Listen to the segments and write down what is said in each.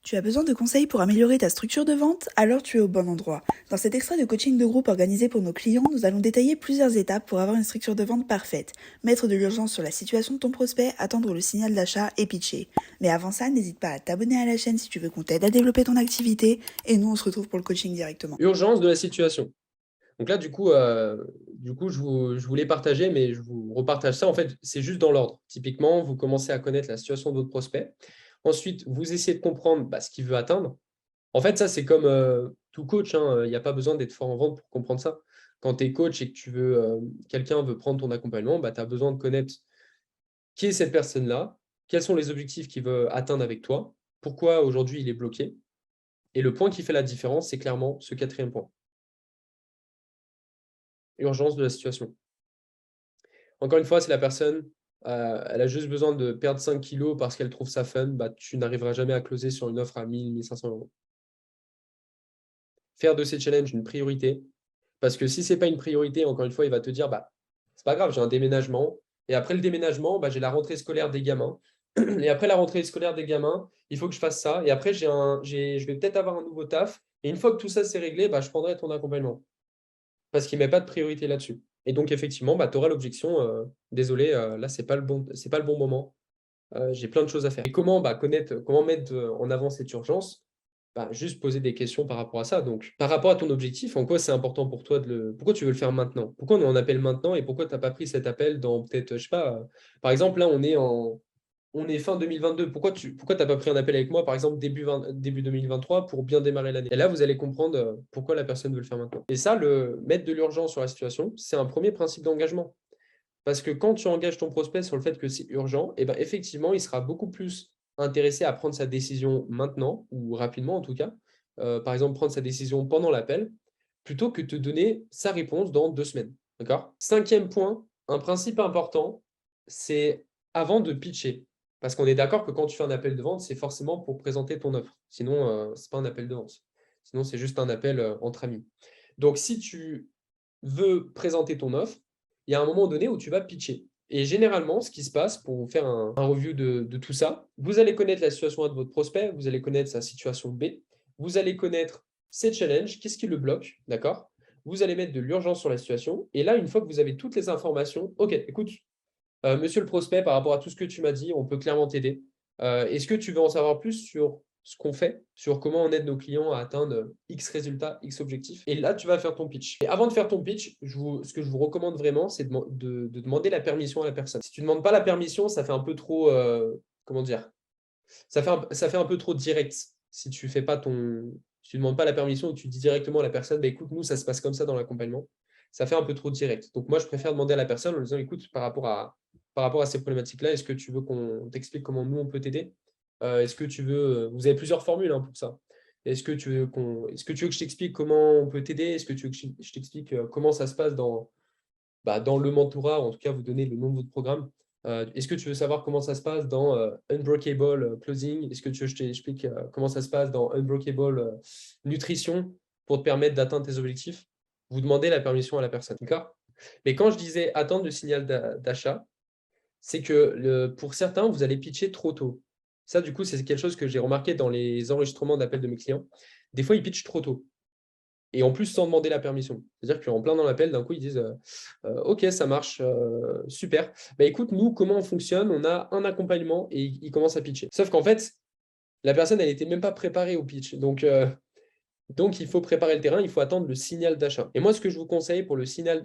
Tu as besoin de conseils pour améliorer ta structure de vente? Alors tu es au bon endroit. Dans cet extrait de coaching de groupe organisé pour nos clients, nous allons détailler plusieurs étapes pour avoir une structure de vente parfaite. Mettre de l'urgence sur la situation de ton prospect, attendre le signal d'achat et pitcher. Mais avant ça, n'hésite pas à t'abonner à la chaîne si tu veux qu'on t'aide à développer ton activité. Et nous, on se retrouve pour le coaching directement. Urgence de la situation. Donc là, je voulais partager, mais je vous repartage ça. En fait, c'est juste dans l'ordre. Typiquement, vous commencez à connaître la situation de votre prospect. Ensuite, vous essayez de comprendre ce qu'il veut atteindre. En fait, ça, c'est comme tout coach, hein. Il n'y a pas besoin d'être fort en vente pour comprendre ça. Quand tu es coach et que quelqu'un veut prendre ton accompagnement, tu as besoin de connaître qui est cette personne-là, quels sont les objectifs qu'il veut atteindre avec toi, pourquoi aujourd'hui il est bloqué. Et le point qui fait la différence, c'est clairement ce quatrième point. Urgence de la situation. Encore une fois, si la personne elle a juste besoin de perdre 5 kilos parce qu'elle trouve ça fun, tu n'arriveras jamais à closer sur une offre à 1000, 1500 euros. Faire de ces challenges une priorité. Parce que si ce n'est pas une priorité, encore une fois, il va te dire, c'est pas grave, j'ai un déménagement. Et après le déménagement, j'ai la rentrée scolaire des gamins. Et après la rentrée scolaire des gamins, il faut que je fasse ça. Et après, je vais peut-être avoir un nouveau taf. Et une fois que tout ça c'est réglé, je prendrai ton accompagnement. Parce qu'il ne met pas de priorité là-dessus. Et donc, effectivement, tu auras l'objection, désolé, là, c'est pas le bon moment. J'ai plein de choses à faire. Et comment comment mettre en avant cette urgence? Juste poser des questions par rapport à ça. Donc, par rapport à ton objectif, en quoi c'est important pour toi pourquoi tu veux le faire maintenant? Pourquoi on est en appel maintenant et pourquoi tu n'as pas pris cet appel dans peut-être, je sais pas, par exemple, là, on est fin 2022. Pourquoi tu n'as pas pris un appel avec moi, par exemple, début 2023 pour bien démarrer l'année? Et là, vous allez comprendre pourquoi la personne veut le faire maintenant. Et ça, le mettre de l'urgence sur la situation, c'est un premier principe d'engagement. Parce que quand tu engages ton prospect sur le fait que c'est urgent, effectivement, il sera beaucoup plus intéressé à prendre sa décision maintenant, ou rapidement en tout cas. Par exemple, prendre sa décision pendant l'appel, plutôt que de te donner sa réponse dans 2 semaines. D'accord? Cinquième point, un principe important, c'est avant de pitcher. Parce qu'on est d'accord que quand tu fais un appel de vente, c'est forcément pour présenter ton offre. Sinon, ce n'est pas un appel de vente. Sinon, c'est juste un appel entre amis. Donc, si tu veux présenter ton offre, il y a un moment donné où tu vas pitcher. Et généralement, ce qui se passe pour vous faire un review de tout ça, vous allez connaître la situation A de votre prospect, vous allez connaître sa situation B, vous allez connaître ses challenges, qu'est-ce qui le bloque, d'accord? Vous allez mettre de l'urgence sur la situation. Et là, une fois que vous avez toutes les informations, OK, écoute, monsieur le prospect, par rapport à tout ce que tu m'as dit, on peut clairement t'aider. Est-ce que tu veux en savoir plus sur ce qu'on fait, sur comment on aide nos clients à atteindre X résultats, X objectifs? Et là, tu vas faire ton pitch. Et avant de faire ton pitch, ce que je vous recommande vraiment, c'est de demander la permission à la personne. Si tu ne demandes pas la permission, ça fait un peu trop, comment dire, ça fait un peu trop direct. Si tu fais pas si tu ne demandes pas la permission, tu dis directement à la personne, écoute, nous, ça se passe comme ça dans l'accompagnement. Ça fait un peu trop direct. Donc moi, je préfère demander à la personne en lui disant, écoute, par rapport à ces problématiques-là, est-ce que tu veux qu'on t'explique comment nous, on peut t'aider? Est-ce que tu veux... Vous avez plusieurs formules pour ça. Est-ce que tu veux que je t'explique comment on peut t'aider? Est-ce que tu veux que je t'explique comment ça se passe dans le mentorat, ou en tout cas vous donner le nom de votre programme? Est-ce que tu veux savoir comment ça se passe dans Unbreakable Closing? Est-ce que tu veux que je t'explique comment ça se passe dans Unbreakable Nutrition pour te permettre d'atteindre tes objectifs? Vous demandez la permission à la personne. D'accord? Mais quand je disais attendre le signal d'achat, c'est que pour certains, vous allez pitcher trop tôt. Ça, du coup, c'est quelque chose que j'ai remarqué dans les enregistrements d'appels de mes clients. Des fois, ils pitchent trop tôt. Et en plus, sans demander la permission. C'est-à-dire qu'en plein dans l'appel, d'un coup, ils disent OK, ça marche, super. Écoute, nous, comment on fonctionne? On a un accompagnement et ils commencent à pitcher. Sauf qu'en fait, la personne, elle n'était même pas préparée au pitch. Donc, il faut préparer le terrain, il faut attendre le signal d'achat. Et moi, ce que je vous conseille pour le signal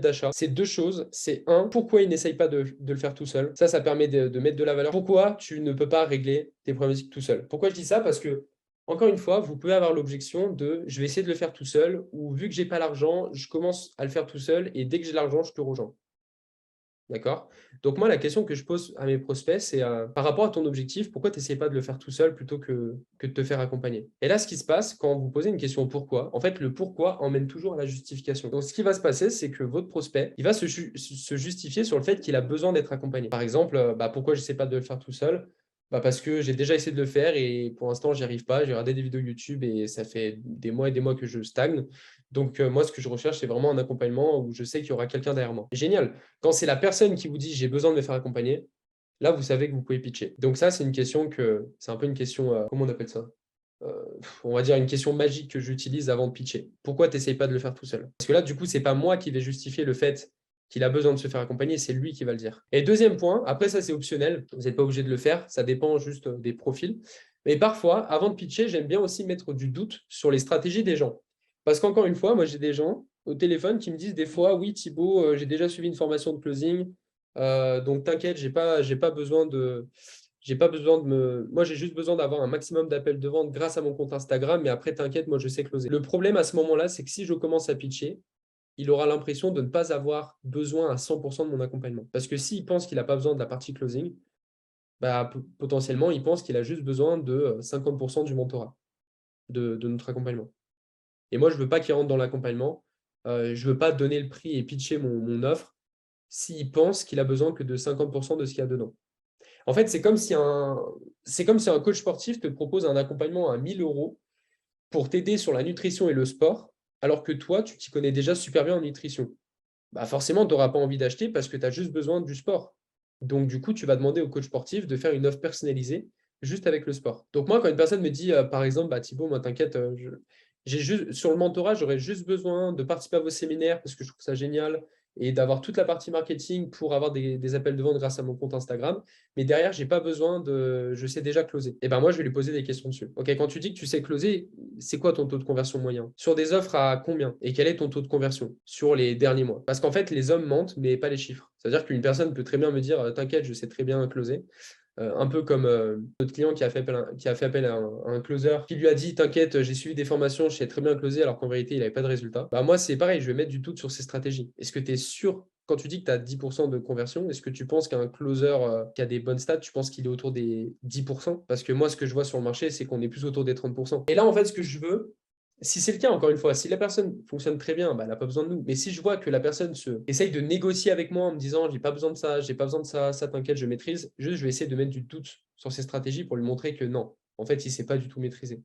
d'achat, c'est deux choses. C'est un, pourquoi il n'essaye pas de le faire tout seul? Ça permet de mettre de la valeur. Pourquoi tu ne peux pas régler tes problématiques tout seul? Pourquoi je dis ça? Parce que, encore une fois, vous pouvez avoir l'objection de je vais essayer de le faire tout seul, ou vu que j'ai pas l'argent, je commence à le faire tout seul, et dès que j'ai l'argent, je te rejoins. D'accord? Donc moi, la question que je pose à mes prospects, c'est par rapport à ton objectif, pourquoi tu n'essayes pas de le faire tout seul plutôt que de te faire accompagner? Et là, ce qui se passe, quand vous posez une question pourquoi, en fait, le pourquoi emmène toujours à la justification. Donc, ce qui va se passer, c'est que votre prospect, il va se justifier sur le fait qu'il a besoin d'être accompagné. Par exemple, pourquoi je n'essaie pas de le faire tout seul? Parce que j'ai déjà essayé de le faire et pour l'instant, j'y arrive pas. J'ai regardé des vidéos YouTube et ça fait des mois et des mois que je stagne. Donc, moi, ce que je recherche, c'est vraiment un accompagnement où je sais qu'il y aura quelqu'un derrière moi. Génial. Quand c'est la personne qui vous dit j'ai besoin de me faire accompagner, là, vous savez que vous pouvez pitcher. Donc ça, c'est un peu une question, comment on appelle ça? On va dire une question magique que j'utilise avant de pitcher. Pourquoi tu n'essayes pas de le faire tout seul? Parce que là, du coup, c'est pas moi qui vais justifier le fait qu'il a besoin de se faire accompagner, c'est lui qui va le dire. Et deuxième point, après ça, c'est optionnel, vous n'êtes pas obligé de le faire, ça dépend juste des profils. Mais parfois, avant de pitcher, j'aime bien aussi mettre du doute sur les stratégies des gens. Parce qu'encore une fois, moi, j'ai des gens au téléphone qui me disent des fois, oui, Thibaut, j'ai déjà suivi une formation de closing, donc t'inquiète, j'ai pas besoin de me. Moi, j'ai juste besoin d'avoir un maximum d'appels de vente grâce à mon compte Instagram, mais après, t'inquiète, moi, je sais closer. Le problème à ce moment-là, c'est que si je commence à pitcher, il aura l'impression de ne pas avoir besoin à 100% de mon accompagnement. Parce que s'il pense qu'il n'a pas besoin de la partie closing, bah, potentiellement, il pense qu'il a juste besoin de 50% du mentorat, de notre accompagnement. Et moi, je ne veux pas qu'il rentre dans l'accompagnement. Je ne veux pas donner le prix et pitcher mon offre s'il pense qu'il a besoin que de 50% de ce qu'il y a dedans. En fait, c'est comme si un coach sportif te propose un accompagnement à 1000 euros pour t'aider sur la nutrition et le sport, alors que toi, tu t'y connais déjà super bien en nutrition. Bah forcément, tu n'auras pas envie d'acheter parce que tu as juste besoin du sport. Donc, du coup, tu vas demander au coach sportif de faire une offre personnalisée juste avec le sport. Donc, moi, quand une personne me dit, par exemple, bah, Thibaut, moi, t'inquiète, j'ai juste, sur le mentorat, j'aurais juste besoin de participer à vos séminaires parce que je trouve ça génial et d'avoir toute la partie marketing pour avoir des appels de vente grâce à mon compte Instagram. Mais derrière, j'ai pas besoin de. Je sais déjà closer. Et ben moi, je vais lui poser des questions dessus. Ok, quand tu dis que tu sais closer, c'est quoi ton taux de conversion moyen? Sur des offres à combien? Et quel est ton taux de conversion sur les derniers mois? Parce qu'en fait, les hommes mentent, mais pas les chiffres. C'est-à-dire qu'une personne peut très bien me dire, t'inquiète, je sais très bien closer. Un peu comme notre client qui a fait appel à un closer qui lui a dit t'inquiète, j'ai suivi des formations, je sais très bien closer alors qu'en vérité il n'avait pas de résultat. Bah, moi c'est pareil, je vais mettre du doute sur ses stratégies. Est-ce que tu es sûr, quand tu dis que tu as 10% de conversion, est-ce que tu penses qu'un closer qui a des bonnes stats, tu penses qu'il est autour des 10%? Parce que moi ce que je vois sur le marché, c'est qu'on est plus autour des 30%. Et là en fait ce que je veux, si c'est le cas, encore une fois, si la personne fonctionne très bien, bah, elle n'a pas besoin de nous. Mais si je vois que la personne essaye de négocier avec moi en me disant j'ai pas besoin de ça, j'ai pas besoin de ça, ça t'inquiète, je maîtrise, juste je vais essayer de mettre du doute sur ses stratégies pour lui montrer que non, en fait, il ne sait pas du tout maîtriser.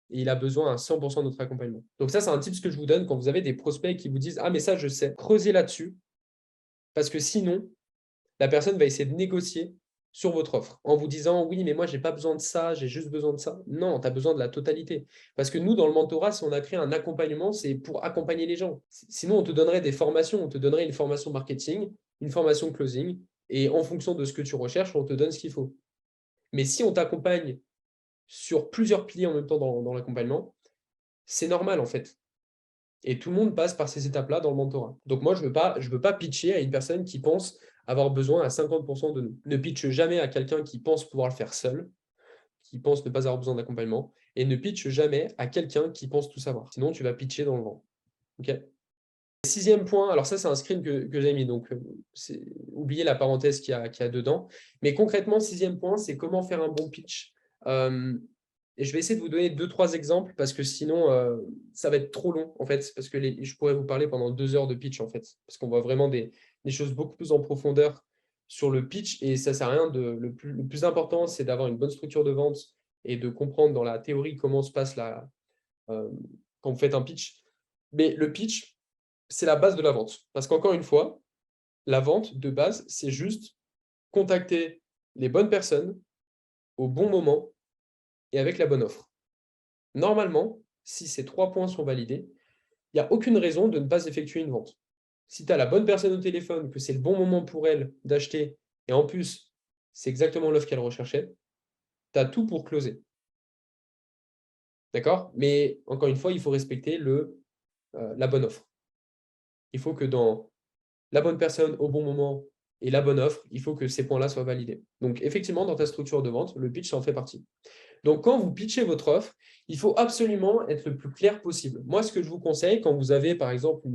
Et il a besoin à 100% de notre accompagnement. Donc ça, c'est un tip que je vous donne quand vous avez des prospects qui vous disent ah mais ça je sais, creusez là-dessus, parce que sinon, la personne va essayer de négocier sur votre offre en vous disant oui, mais moi, j'ai pas besoin de ça, j'ai juste besoin de ça. Non, tu as besoin de la totalité. Parce que nous, dans le mentorat, si on a créé un accompagnement, c'est pour accompagner les gens. Sinon, on te donnerait des formations, on te donnerait une formation marketing, une formation closing, et en fonction de ce que tu recherches, on te donne ce qu'il faut. Mais si on t'accompagne sur plusieurs piliers en même temps dans l'accompagnement, c'est normal en fait. Et tout le monde passe par ces étapes-là dans le mentorat. Donc moi, je veux pas pitcher à une personne qui pense avoir besoin à 50% de nous. Ne pitche jamais à quelqu'un qui pense pouvoir le faire seul, qui pense ne pas avoir besoin d'accompagnement, et ne pitche jamais à quelqu'un qui pense tout savoir. Sinon, tu vas pitcher dans le vent. Ok. Sixième point, alors ça c'est un screen que j'ai mis, donc oubliez la parenthèse qu'il y a dedans. Mais concrètement, sixième point, c'est comment faire un bon pitch. Et je vais essayer de vous donner deux, trois exemples parce que sinon, ça va être trop long en fait, parce que je pourrais vous parler pendant 2 heures de pitch en fait, parce qu'on voit vraiment des choses beaucoup plus en profondeur sur le pitch et ça sert à rien le plus important, c'est d'avoir une bonne structure de vente et de comprendre dans la théorie comment se passe euh, quand vous faites un pitch. Mais le pitch, c'est la base de la vente. Parce qu'encore une fois, la vente de base, c'est juste contacter les bonnes personnes au bon moment et avec la bonne offre. Normalement, si ces 3 points sont validés, il n'y a aucune raison de ne pas effectuer une vente. Si tu as la bonne personne au téléphone, que c'est le bon moment pour elle d'acheter, et en plus, c'est exactement l'offre qu'elle recherchait, tu as tout pour closer. D'accord? Mais encore une fois, il faut respecter la bonne offre. Il faut que dans la bonne personne au bon moment et la bonne offre, il faut que ces points-là soient validés. Donc, effectivement, dans ta structure de vente, le pitch, ça en fait partie. Donc, quand vous pitchez votre offre, il faut absolument être le plus clair possible. Moi, ce que je vous conseille, quand vous avez, par exemple,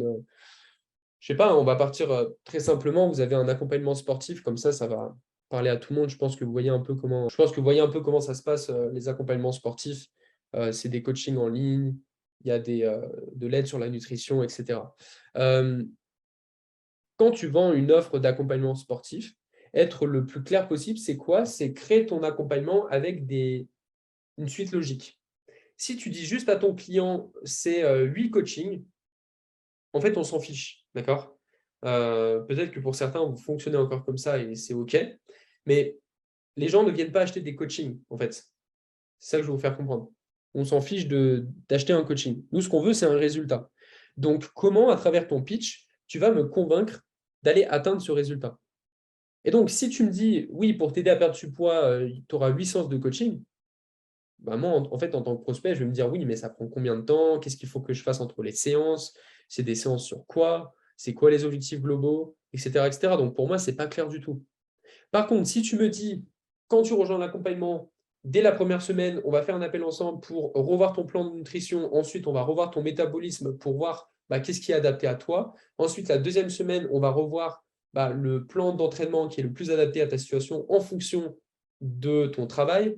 je sais pas, on va partir très simplement, vous avez un accompagnement sportif, comme ça va parler à tout le monde. Je pense que vous voyez un peu comment ça se passe, les accompagnements sportifs. C'est des coachings en ligne, il y a de l'aide sur la nutrition, etc. Quand tu vends une offre d'accompagnement sportif, être le plus clair possible, c'est quoi? C'est créer ton accompagnement avec une suite logique. Si tu dis juste à ton client, c'est 8 coachings, en fait, on s'en fiche, d'accord? Peut-être que pour certains, vous fonctionnez encore comme ça et c'est OK. Mais les gens ne viennent pas acheter des coachings, en fait. C'est ça que je veux vous faire comprendre. On s'en fiche d'acheter un coaching. Nous, ce qu'on veut, c'est un résultat. Donc, comment, à travers ton pitch, tu vas me convaincre d'aller atteindre ce résultat? Et donc, si tu me dis, oui, pour t'aider à perdre du poids, tu auras 8 séances de coaching, bah moi, en fait, en tant que prospect, je vais me dire, oui, mais ça prend combien de temps? Qu'est-ce qu'il faut que je fasse entre les séances? C'est des séances sur quoi? C'est quoi les objectifs globaux? Etc., etc. Donc, pour moi, ce n'est pas clair du tout. Par contre, si tu me dis, quand tu rejoins l'accompagnement, dès la première semaine, on va faire un appel ensemble pour revoir ton plan de nutrition. Ensuite, on va revoir ton métabolisme pour voir qu'est-ce qui est adapté à toi. Ensuite, la deuxième semaine, on va revoir le plan d'entraînement qui est le plus adapté à ta situation en fonction de ton travail.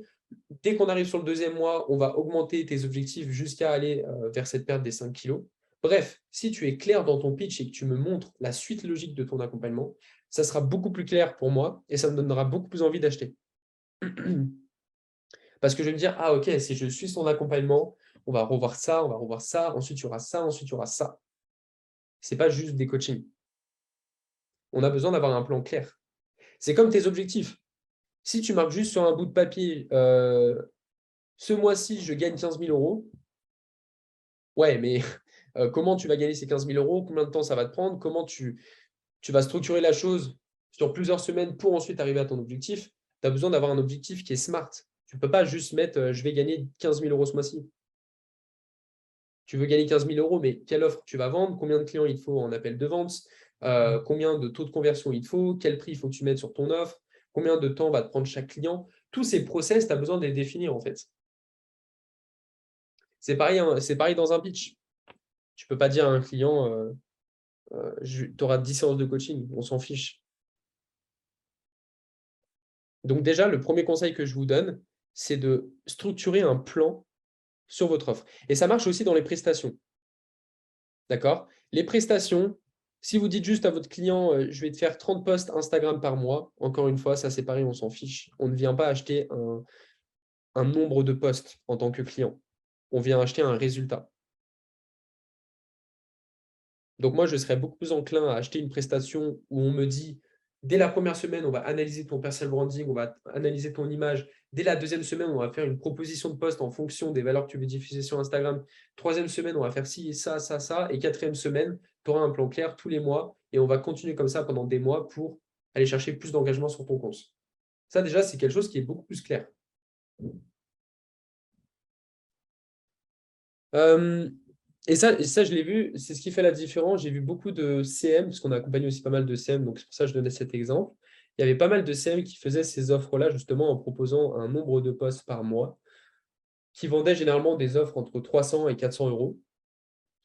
Dès qu'on arrive sur le deuxième mois, on va augmenter tes objectifs jusqu'à aller vers cette perte des 5 kilos. Bref, si tu es clair dans ton pitch et que tu me montres la suite logique de ton accompagnement, ça sera beaucoup plus clair pour moi et ça me donnera beaucoup plus envie d'acheter. Parce que je vais me dire, ah ok, si je suis son accompagnement, on va revoir ça, ensuite il y aura ça, ensuite il y aura ça. Ce n'est pas juste des coachings. On a besoin d'avoir un plan clair. C'est comme tes objectifs. Si tu marques juste sur un bout de papier, ce mois-ci, je gagne 15 000 euros, ouais, mais comment tu vas gagner ces 15 000 euros? Combien de temps ça va te prendre? Comment tu vas structurer la chose sur plusieurs semaines pour ensuite arriver à ton objectif? Tu as besoin d'avoir un objectif qui est smart. Tu ne peux pas juste mettre je vais gagner 15 000 euros ce mois-ci. Tu veux gagner 15 000 euros, mais quelle offre tu vas vendre? Combien de clients il faut en appel de vente? Combien de taux de conversion il faut? Quel prix il faut que tu mettes sur ton offre? Combien de temps va te prendre chaque client? Tous ces process, tu as besoin de les définir en fait. C'est pareil, hein, c'est pareil dans un pitch. Tu ne peux pas dire à un client tu auras 10 séances de coaching, on s'en fiche. Donc déjà, le premier conseil que je vous donne, c'est de structurer un plan sur votre offre. Et ça marche aussi dans les prestations. D'accord? Les prestations, si vous dites juste à votre client, je vais te faire 30 posts Instagram par mois, encore une fois, ça c'est pareil, on s'en fiche. On ne vient pas acheter un nombre de posts en tant que client. On vient acheter un résultat. Donc moi, je serais beaucoup plus enclin à acheter une prestation où on me dit, dès la première semaine, on va analyser ton personal branding, on va analyser ton image. Dès la deuxième semaine, on va faire une proposition de poste en fonction des valeurs que tu veux diffuser sur Instagram. Troisième semaine, on va faire ci, ça, ça, ça. Et quatrième semaine, tu auras un plan clair tous les mois et on va continuer comme ça pendant des mois pour aller chercher plus d'engagement sur ton compte. Ça, déjà, c'est quelque chose qui est beaucoup plus clair. Et ça, je l'ai vu, c'est ce qui fait la différence. J'ai vu beaucoup de CM, parce qu'on a accompagné aussi pas mal de CM, donc c'est pour ça que je donnais cet exemple. Il y avait pas mal de CM qui faisaient ces offres-là, justement, en proposant un nombre de postes par mois, qui vendaient généralement des offres entre 300 et 400 euros.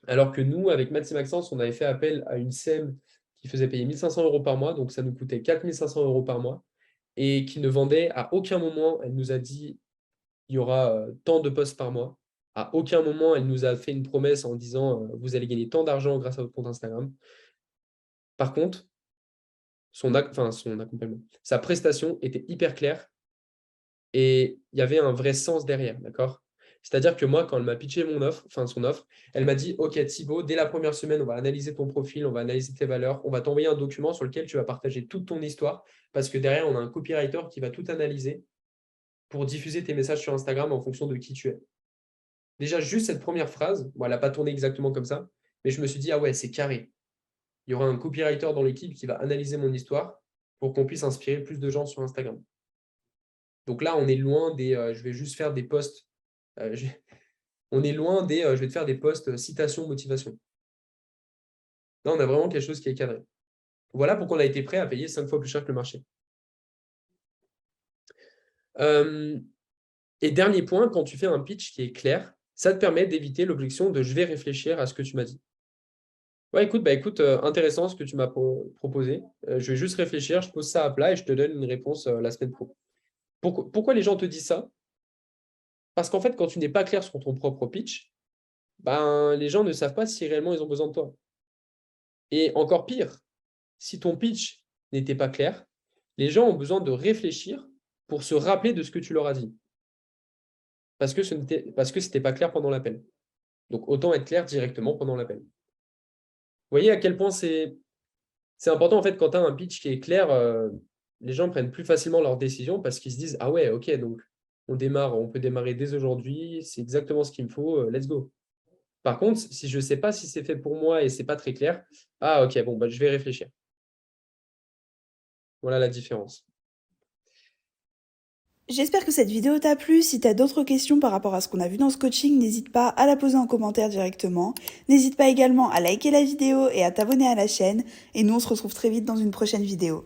Alors que nous, avec Maths et Maxence, on avait fait appel à une CM qui faisait payer 1500 euros par mois, donc ça nous coûtait 4500 euros par mois, et qui ne vendait à aucun moment, elle nous a dit, il y aura tant de postes par mois. À aucun moment, elle nous a fait une promesse en disant vous allez gagner tant d'argent grâce à votre compte Instagram. Par contre, son accompagnement, sa prestation était hyper claire et il y avait un vrai sens derrière, d'accord? C'est-à-dire que moi, quand elle m'a pitché son offre, elle m'a dit ok Thibaut, dès la première semaine, on va analyser ton profil, on va analyser tes valeurs, on va t'envoyer un document sur lequel tu vas partager toute ton histoire parce que derrière, on a un copywriter qui va tout analyser pour diffuser tes messages sur Instagram en fonction de qui tu es. Déjà, juste cette première phrase, bon, elle n'a pas tourné exactement comme ça, mais je me suis dit, ah ouais, c'est carré. Il y aura un copywriter dans l'équipe qui va analyser mon histoire pour qu'on puisse inspirer plus de gens sur Instagram. Donc là, on est loin des je vais juste faire des posts. On est loin des je vais te faire des posts citation, motivation. Là, on a vraiment quelque chose qui est cadré. Voilà pourquoi on a été prêt à payer 5 fois plus cher que le marché. Et dernier point, quand tu fais un pitch qui est clair, ça te permet d'éviter l'objection de je vais réfléchir à ce que tu m'as dit. Ouais, écoute, intéressant ce que tu m'as proposé. Je vais juste réfléchir, je pose ça à plat et je te donne une réponse la semaine pro. Pourquoi les gens te disent ça? Parce qu'en fait, quand tu n'es pas clair sur ton propre pitch, ben, les gens ne savent pas si réellement ils ont besoin de toi. Et encore pire, si ton pitch n'était pas clair, les gens ont besoin de réfléchir pour se rappeler de ce que tu leur as dit. Parce que ce n'était pas clair pendant l'appel. Donc autant être clair directement pendant l'appel. Vous voyez à quel point c'est important en fait quand tu as un pitch qui est clair. les gens prennent plus facilement leurs décisions parce qu'ils se disent, ah ouais, ok, donc on peut démarrer dès aujourd'hui, c'est exactement ce qu'il me faut, let's go. Par contre, si je ne sais pas si c'est fait pour moi et c'est pas très clair, ah ok, bon, bah, je vais réfléchir. Voilà la différence. J'espère que cette vidéo t'a plu. Si t'as d'autres questions par rapport à ce qu'on a vu dans ce coaching, n'hésite pas à la poser en commentaire directement. N'hésite pas également à liker la vidéo et à t'abonner à la chaîne. Et nous, on se retrouve très vite dans une prochaine vidéo.